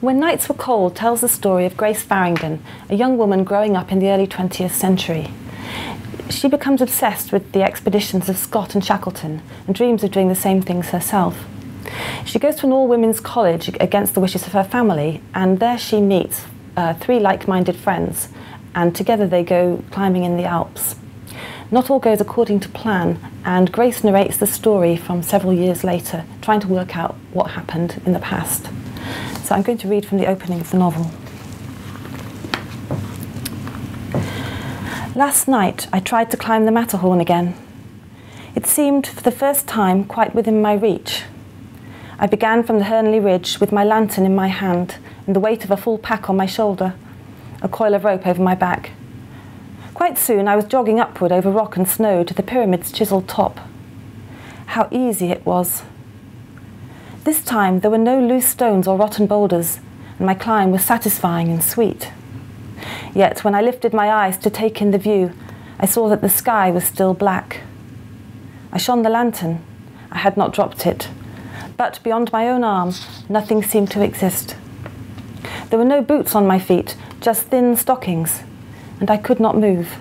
When Nights Were Cold tells the story of Grace Farringdon, a young woman growing up in the early 20th century. She becomes obsessed with the expeditions of Scott and Shackleton and dreams of doing the same things herself. She goes to an all-women's college against the wishes of her family, and there she meets 3 like-minded friends, and together they go climbing in the Alps. Not all goes according to plan, and Grace narrates the story from several years later, trying to work out what happened in the past. So I'm going to read from the opening of the novel. Last night I tried to climb the Matterhorn again. It seemed for the first time quite within my reach. I began from the Hernley Ridge with my lantern in my hand and the weight of a full pack on my shoulder, a coil of rope over my back. Quite soon I was jogging upward over rock and snow to the pyramid's chiselled top. How easy it was. This time there were no loose stones or rotten boulders, and my climb was satisfying and sweet. Yet when I lifted my eyes to take in the view, I saw that the sky was still black. I shone the lantern. I had not dropped it. But beyond my own arm, nothing seemed to exist. There were no boots on my feet, just thin stockings, and I could not move.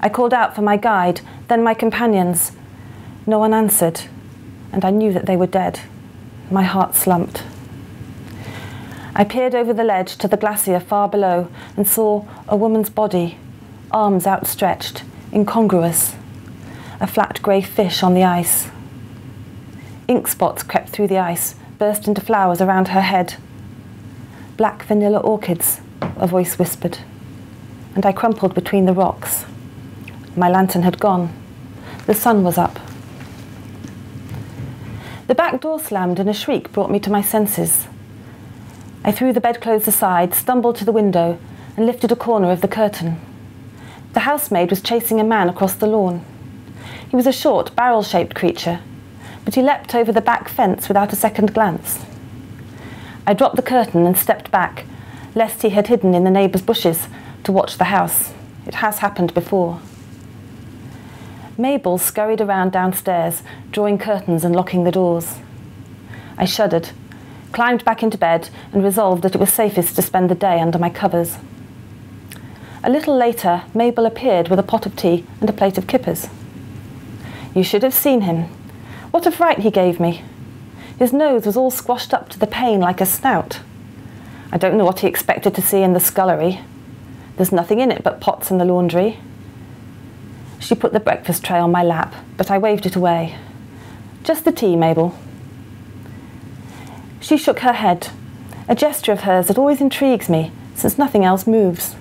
I called out for my guide, then my companions. No one answered, and I knew that they were dead. My heart slumped. I peered over the ledge to the glacier far below and saw a woman's body, arms outstretched, incongruous, a flat grey fish on the ice. Ink spots crept through the ice, burst into flowers around her head. Black vanilla orchids, a voice whispered, and I crumpled between the rocks. My lantern had gone. The sun was up. The back door slammed and a shriek brought me to my senses. I threw the bedclothes aside, stumbled to the window, and lifted a corner of the curtain. The housemaid was chasing a man across the lawn. He was a short, barrel-shaped creature, but he leapt over the back fence without a second glance. I dropped the curtain and stepped back, lest he had hidden in the neighbour's bushes to watch the house. It has happened before. Mabel scurried around downstairs, drawing curtains and locking the doors. I shuddered, climbed back into bed and resolved that it was safest to spend the day under my covers. A little later, Mabel appeared with a pot of tea and a plate of kippers. You should have seen him. What a fright he gave me. His nose was all squashed up to the pane like a snout. I don't know what he expected to see in the scullery. There's nothing in it but pots and the laundry. She put the breakfast tray on my lap, but I waved it away. Just the tea, Mabel. She shook her head, a gesture of hers that always intrigues me, since nothing else moves.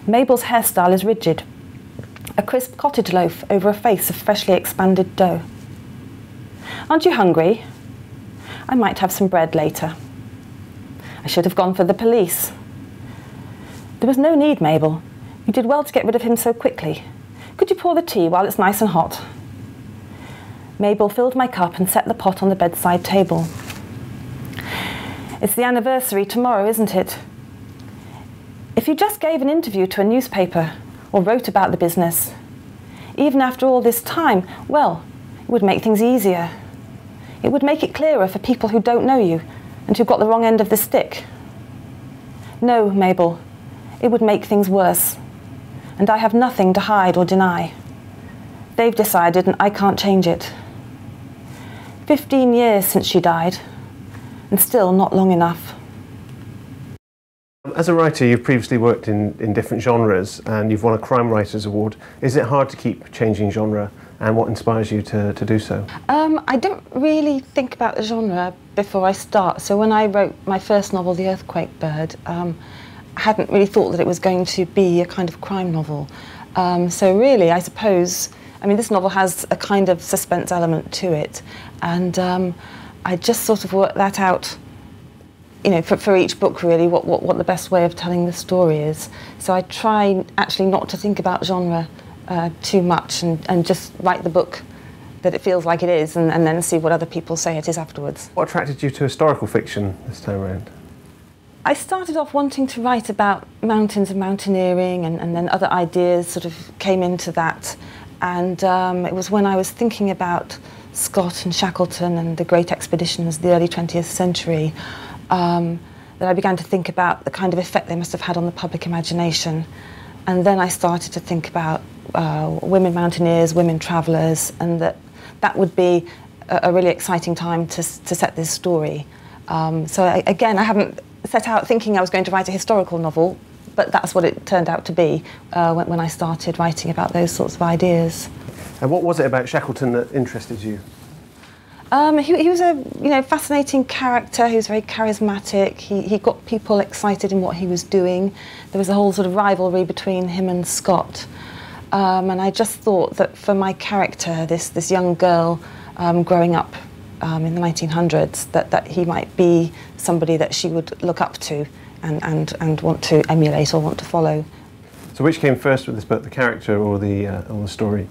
Mabel's hairstyle is rigid, a crisp cottage loaf over a face of freshly expanded dough. Aren't you hungry? I might have some bread later. I should have gone for the police. There was no need, Mabel. You did well to get rid of him so quickly. Could you pour the tea while it's nice and hot? Mabel filled my cup and set the pot on the bedside table. It's the anniversary tomorrow, isn't it? If you just gave an interview to a newspaper or wrote about the business, even after all this time, well, it would make things easier. It would make it clearer for people who don't know you and who've got the wrong end of the stick. No, Mabel, it would make things worse. And I have nothing to hide or deny. They've decided and I can't change it. 15 years since she died, and still not long enough. As a writer, you've previously worked in different genres and you've won a Crime Writers Award. Is it hard to keep changing genre, and what inspires you to do so? I don't really think about the genre before I start. So when I wrote my first novel, The Earthquake Bird, I hadn't really thought that it was going to be a kind of crime novel. So really, I suppose, I mean, this novel has a kind of suspense element to it, and I just sort of worked that out, you know, for each book really, what the best way of telling the story is. So I try actually not to think about genre too much, and just write the book that it feels like it is, and then see what other people say it is afterwards. What attracted you to historical fiction this time around? I started off wanting to write about mountains and mountaineering, and then other ideas sort of came into that. And it was when I was thinking about Scott and Shackleton and the great expeditions of the early 20th century that I began to think about the kind of effect they must have had on the public imagination. And then I started to think about women mountaineers, women travellers, and that would be a really exciting time to set this story. Again, I haven't set out thinking I was going to write a historical novel, but that's what it turned out to be when I started writing about those sorts of ideas. And what was it about Shackleton that interested you? He was a fascinating character. He was very charismatic. He got people excited in what he was doing. There was a whole sort of rivalry between him and Scott. And I just thought that for my character, this young girl growing up in the 1900s, that he might be somebody that she would look up to and want to emulate or want to follow. So which came first with this book, the character or the story?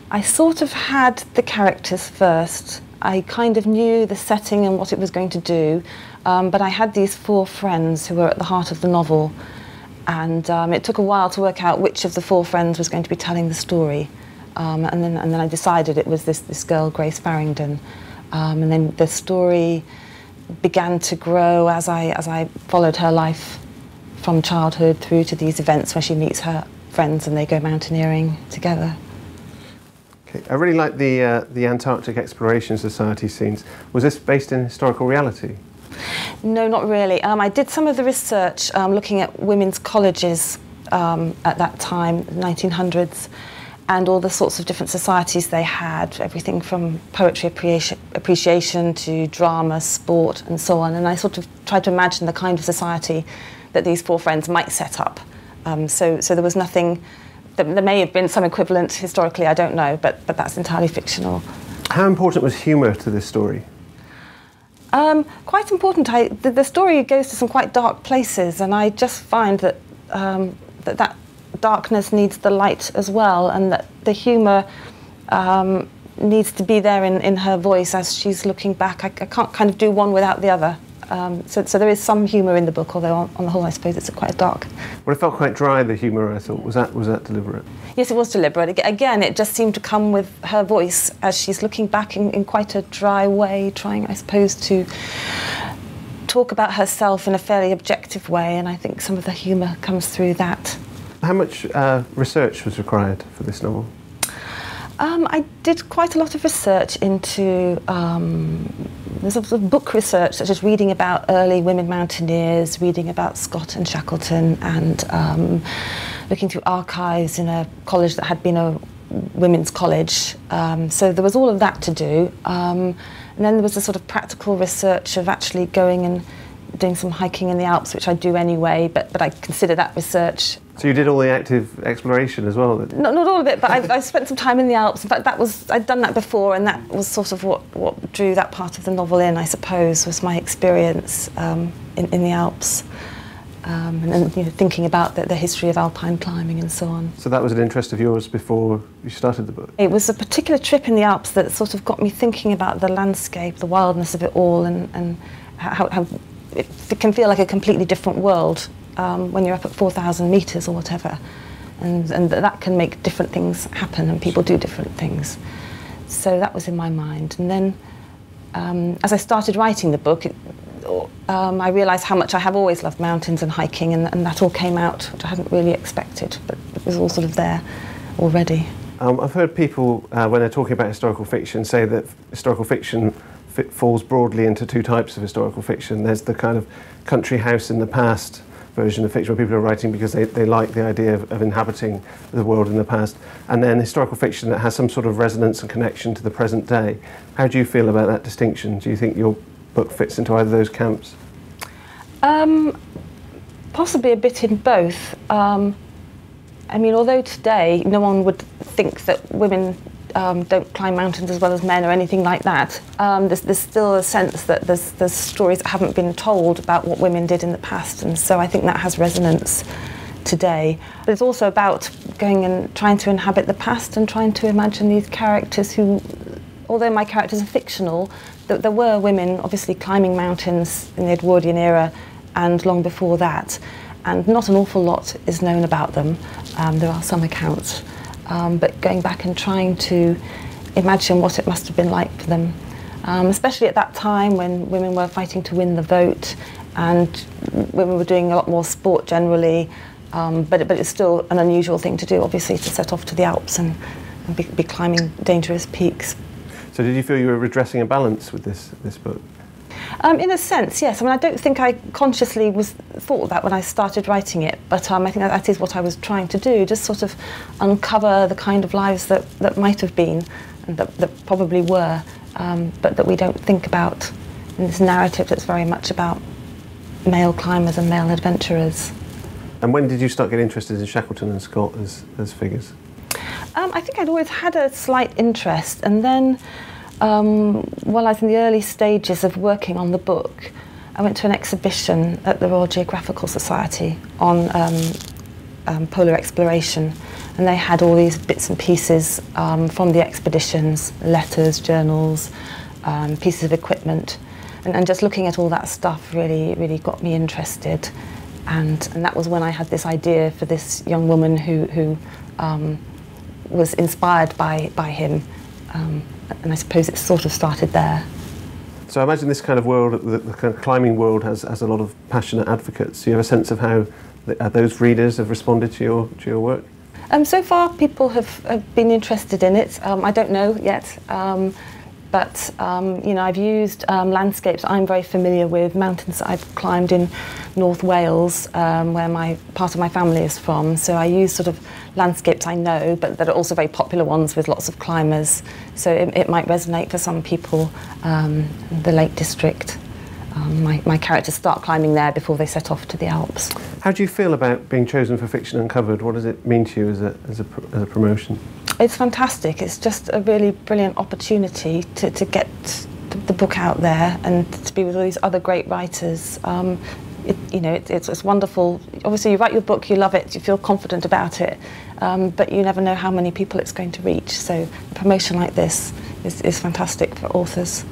I sort of had the characters first. I kind of knew the setting and what it was going to do, but I had these four friends who were at the heart of the novel, and it took a while to work out which of the four friends was going to be telling the story. And then I decided it was this girl, Grace Farringdon, and then the story began to grow as I followed her life from childhood through to these events where she meets her friends and they go mountaineering together. Okay. I really like the Antarctic Exploration Society scenes. Was this based in historical reality? No, not really. I did some of the research looking at women's colleges at that time, 1900s, and all the sorts of different societies they had, everything from poetry appreciation to drama, sport, and so on. And I sort of tried to imagine the kind of society that these four friends might set up. So there was nothing. There may have been some equivalent historically, I don't know, but that's entirely fictional. How important was humour to this story? Quite important. The story goes to some quite dark places, and I just find that that darkness needs the light as well, and that the humour needs to be there in her voice as she's looking back. I can't kind of do one without the other. So there is some humour in the book, although on the whole I suppose it's quite dark. Well, it felt quite dry, the humour, I thought. Was that deliberate? Yes, it was deliberate. Again, it just seemed to come with her voice as she's looking back in quite a dry way, trying, I suppose, to talk about herself in a fairly objective way, and I think some of the humour comes through that. How much research was required for this novel? I did quite a lot of research into there's sort of book research, such as reading about early women mountaineers, reading about Scott and Shackleton, and looking through archives in a college that had been a women's college. So there was all of that to do. And then there was a sort of practical research of actually going and doing some hiking in the Alps, which I do anyway, but I consider that research. So you did all the active exploration as well? Not all of it, but I spent some time in the Alps. In fact, I'd done that before, and that was sort of what drew that part of the novel in, I suppose, was my experience in the Alps. And thinking about the history of alpine climbing and so on. So that was an interest of yours before you started the book? It was a particular trip in the Alps that sort of got me thinking about the landscape, the wildness of it all, and how it can feel like a completely different world when you're up at 4,000 metres or whatever, and that can make different things happen and people do different things. So that was in my mind. And then as I started writing the book, I realised how much I have always loved mountains and hiking, and that all came out, which I hadn't really expected, but it was all sort of there already. I've heard people, when they're talking about historical fiction, say that historical fiction falls broadly into two types of historical fiction. There's the kind of country house in the past version of fiction where people are writing because they like the idea of inhabiting the world in the past, and then historical fiction that has some sort of resonance and connection to the present day. How do you feel about that distinction? Do you think your book fits into either of those camps? Possibly a bit in both. I mean, although today no one would think that women don't climb mountains as well as men or anything like that, there's still a sense that there's stories that haven't been told about what women did in the past, and so I think that has resonance today. But it's also about going and trying to inhabit the past and trying to imagine these characters who, although my characters are fictional, there were women obviously climbing mountains in the Edwardian era and long before that, and not an awful lot is known about them. There are some accounts. But going back and trying to imagine what it must have been like for them especially at that time when women were fighting to win the vote and women were doing a lot more sport generally, but it's still an unusual thing to do, obviously, to set off to the Alps and be climbing dangerous peaks. So did you feel you were redressing a balance with this book? In a sense, yes. I mean, I don't think I consciously thought that when I started writing it, but I think that is what I was trying to do, just sort of uncover the kind of lives that might have been and that probably were, but that we don't think about in this narrative that's very much about male climbers and male adventurers. And when did you start getting interested in Shackleton and Scott as figures? I think I'd always had a slight interest, and then while I was in the early stages of working on the book, I went to an exhibition at the Royal Geographical Society on polar exploration, and they had all these bits and pieces from the expeditions, letters, journals, pieces of equipment, and just looking at all that stuff really got me interested, and that was when I had this idea for this young woman who was inspired by him. And I suppose it sort of started there. So I imagine this kind of world, the kind of climbing world, has a lot of passionate advocates. Do you have a sense of how those readers have responded to your work? So far, people have been interested in it. I don't know yet, but you know, I've used landscapes I'm very familiar with, mountains that I've climbed in North Wales, where part of my family is from. So I use sort of landscapes I know, but that are also very popular ones with lots of climbers. So it might resonate for some people. The Lake District. My characters start climbing there before they set off to the Alps. How do you feel about being chosen for Fiction Uncovered? What does it mean to you as a promotion? It's fantastic. It's just a really brilliant opportunity to get the book out there and to be with all these other great writers. It's wonderful. Obviously, you write your book, you love it, you feel confident about it, but you never know how many people it's going to reach. So a promotion like this is fantastic for authors.